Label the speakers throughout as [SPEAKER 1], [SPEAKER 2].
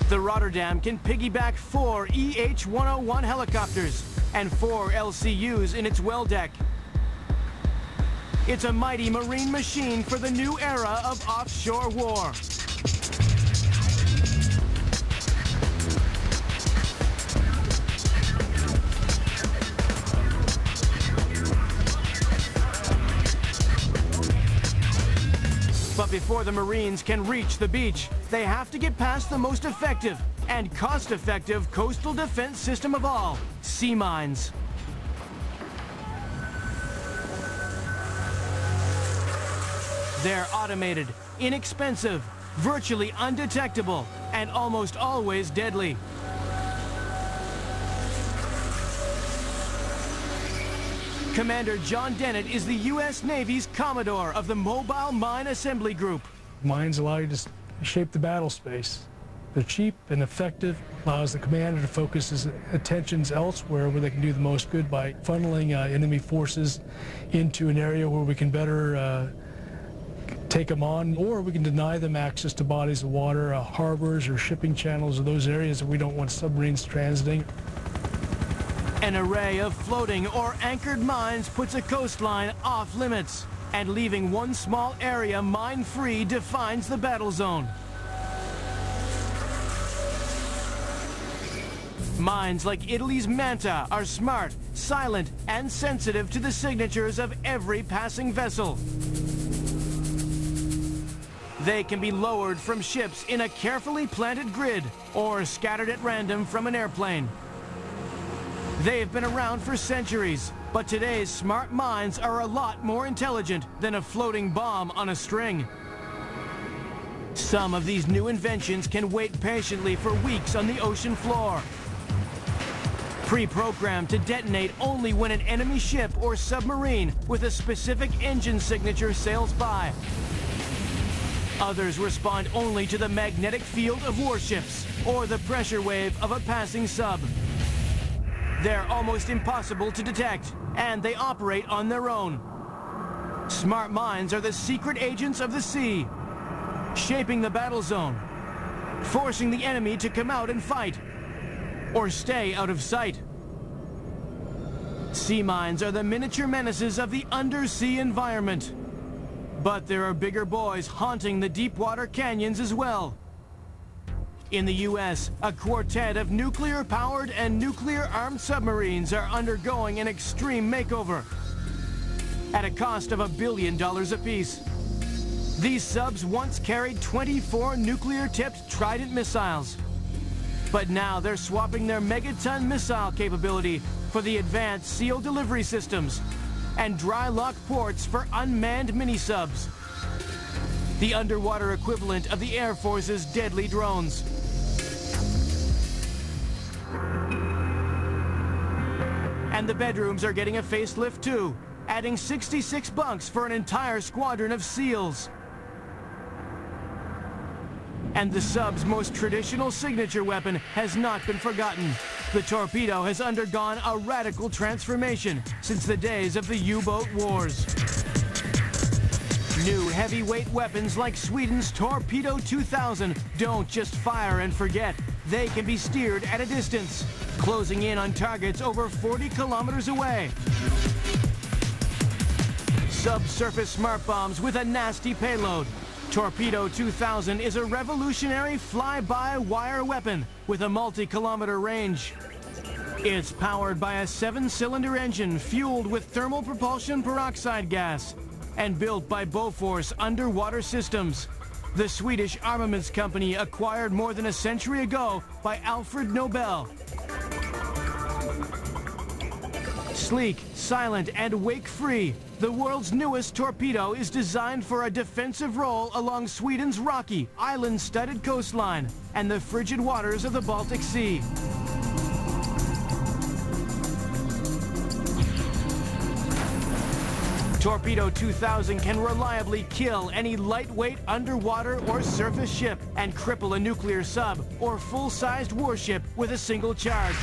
[SPEAKER 1] The Rotterdam can piggyback 4 EH-101 helicopters and 4 LCUs in its well deck. It's a mighty marine machine for the new era of offshore war. But before the Marines can reach the beach, they have to get past the most effective and cost-effective coastal defense system of all, sea mines. They're automated, inexpensive, virtually undetectable, and almost always deadly. Commander John Dennett is the U.S. Navy's Commodore of the Mobile Mine Assembly Group.
[SPEAKER 2] Mines allow you to shape the battle space. They're cheap and effective, allows the commander to focus his attentions elsewhere where they can do the most good by funneling enemy forces into an area where we can better take them on, or we can deny them access to bodies of water, harbors or shipping channels, or those areas that we don't want submarines transiting.
[SPEAKER 1] An array of floating or anchored mines puts a coastline off limits, and leaving one small area mine-free defines the battle zone. Mines like Italy's Manta are smart, silent, and sensitive to the signatures of every passing vessel. They can be lowered from ships in a carefully planted grid or scattered at random from an airplane. They've been around for centuries, but today's smart mines are a lot more intelligent than a floating bomb on a string. Some of these new inventions can wait patiently for weeks on the ocean floor, pre-programmed to detonate only when an enemy ship or submarine with a specific engine signature sails by. Others respond only to the magnetic field of warships or the pressure wave of a passing sub. They're almost impossible to detect, and they operate on their own. Smart mines are the secret agents of the sea, shaping the battle zone, forcing the enemy to come out and fight, or stay out of sight. Sea mines are the miniature menaces of the undersea environment. But there are bigger boys haunting the deep water canyons as well. In the U.S., a quartet of nuclear-powered and nuclear-armed submarines are undergoing an extreme makeover at a cost of $1 billion apiece. These subs once carried 24 nuclear-tipped Trident missiles. But now they're swapping their megaton missile capability for the advanced SEAL delivery systems and dry lock ports for unmanned mini-subs, the underwater equivalent of the Air Force's deadly drones. And the bedrooms are getting a facelift too, adding 66 bunks for an entire squadron of SEALs. And the sub's most traditional signature weapon has not been forgotten. The torpedo has undergone a radical transformation since the days of the U-boat wars. New heavyweight weapons like Sweden's Torpedo 2000 don't just fire and forget. They can be steered at a distance, closing in on targets over 40 kilometers away. Subsurface smart bombs with a nasty payload. Torpedo 2000 is a revolutionary fly-by-wire weapon with a multi-kilometer range. It's powered by a 7-cylinder engine fueled with thermal propulsion peroxide gas and built by Bofors Underwater Systems, the Swedish armaments company acquired more than a century ago by Alfred Nobel. Sleek, silent, and wake-free, the world's newest torpedo is designed for a defensive role along Sweden's rocky, island-studded coastline and the frigid waters of the Baltic Sea. Torpedo 2000 can reliably kill any lightweight underwater or surface ship and cripple a nuclear sub or full-sized warship with a single charge.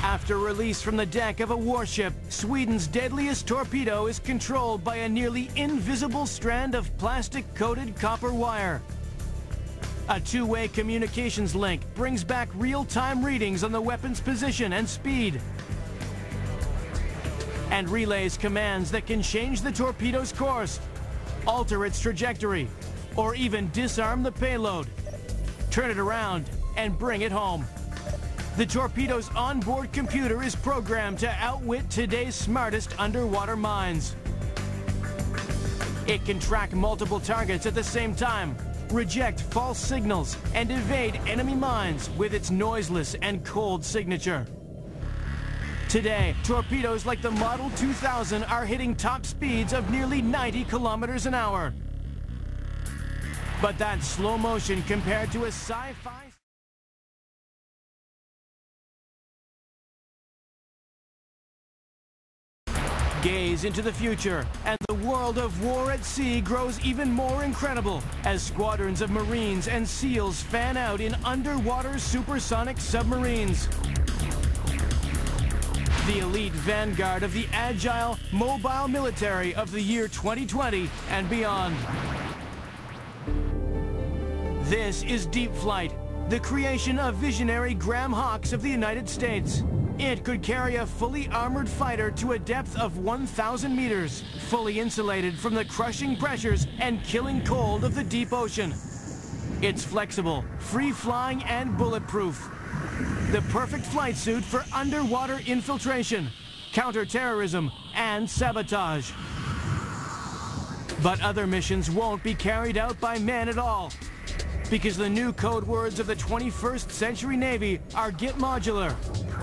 [SPEAKER 1] After release from the deck of a warship, Sweden's deadliest torpedo is controlled by a nearly invisible strand of plastic-coated copper wire. A two-way communications link brings back real-time readings on the weapon's position and speed, and relays commands that can change the torpedo's course, alter its trajectory, or even disarm the payload, turn it around, and bring it home. The torpedo's onboard computer is programmed to outwit today's smartest underwater minds. It can track multiple targets at the same time, reject false signals, and evade enemy mines with its noiseless and cold signature. Today, torpedoes like the Model 2000 are hitting top speeds of nearly 90 kilometers an hour. But that's slow motion compared to a sci-fi. Gaze into the future, and the world of war at sea grows even more incredible as squadrons of Marines and SEALs fan out in underwater supersonic submarines. The elite vanguard of the agile, mobile military of the year 2020 and beyond. This is Deep Flight, the creation of visionary Graham Hawks of the United States. It could carry a fully armored fighter to a depth of 1,000 meters, fully insulated from the crushing pressures and killing cold of the deep ocean. It's flexible, free-flying, and bulletproof. The perfect flight suit for underwater infiltration, counter-terrorism, and sabotage. But other missions won't be carried out by men at all, because the new code words of the 21st century Navy are get modular,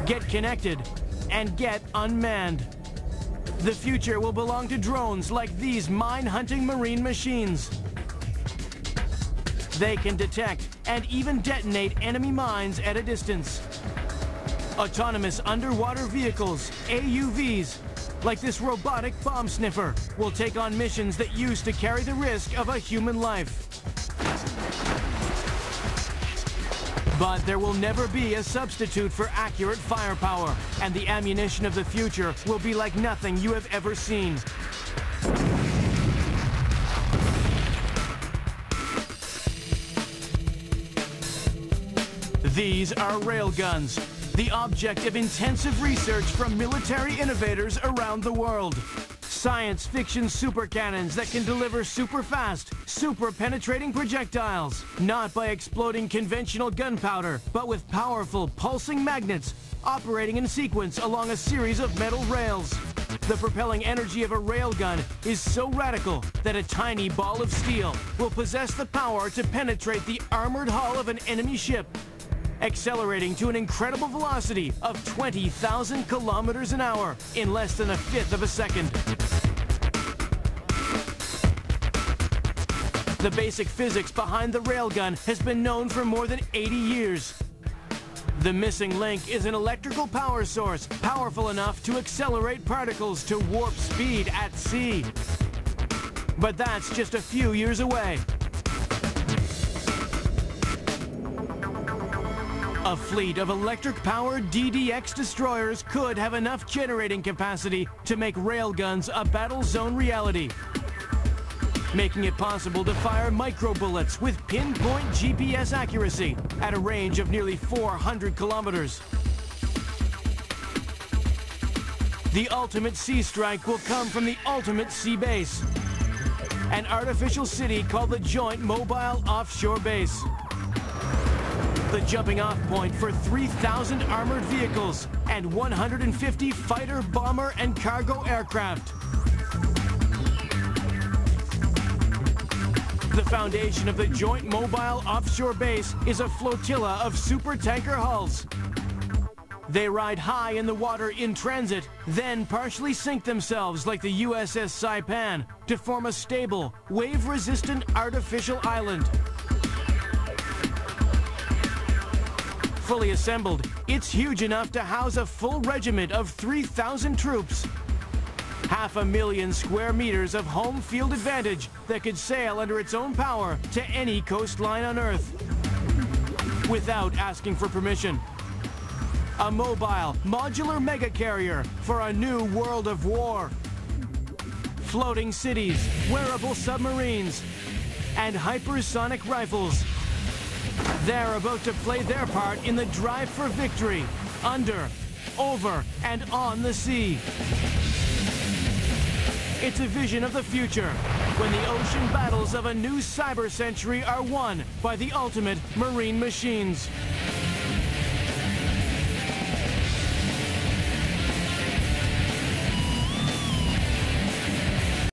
[SPEAKER 1] get connected, and get unmanned. The future will belong to drones like these mine-hunting marine machines. They can detect and even detonate enemy mines at a distance. Autonomous underwater vehicles, AUVs, like this robotic bomb sniffer, will take on missions that used to carry the risk of a human life. But there will never be a substitute for accurate firepower, and the ammunition of the future will be like nothing you have ever seen. These are railguns, the object of intensive research from military innovators around the world. Science fiction supercannons that can deliver super-fast, super-penetrating projectiles, not by exploding conventional gunpowder, but with powerful, pulsing magnets operating in sequence along a series of metal rails. The propelling energy of a railgun is so radical that a tiny ball of steel will possess the power to penetrate the armored hull of an enemy ship, accelerating to an incredible velocity of 20,000 kilometers an hour in less than a fifth of a second. The basic physics behind the railgun has been known for more than 80 years. The missing link is an electrical power source powerful enough to accelerate particles to warp speed at sea. But that's just a few years away. A fleet of electric-powered DDX destroyers could have enough generating capacity to make railguns a battle zone reality, making it possible to fire micro-bullets with pinpoint GPS accuracy at a range of nearly 400 kilometers. The ultimate sea strike will come from the ultimate sea base, an artificial city called the Joint Mobile Offshore Base. The jumping-off point for 3,000 armored vehicles and 150 fighter, bomber, and cargo aircraft. The foundation of the Joint Mobile Offshore Base is a flotilla of supertanker hulls. They ride high in the water in transit, then partially sink themselves like the USS Saipan to form a stable, wave-resistant artificial island. Fully assembled, it's huge enough to house a full regiment of 3,000 troops. 500,000 square meters of home field advantage that could sail under its own power to any coastline on Earth without asking for permission. A mobile, modular mega carrier for a new world of war. Floating cities, wearable submarines, and hypersonic rifles. They're about to play their part in the drive for victory, under, over, and on the sea. It's a vision of the future, when the ocean battles of a new cyber century are won by the ultimate marine machines.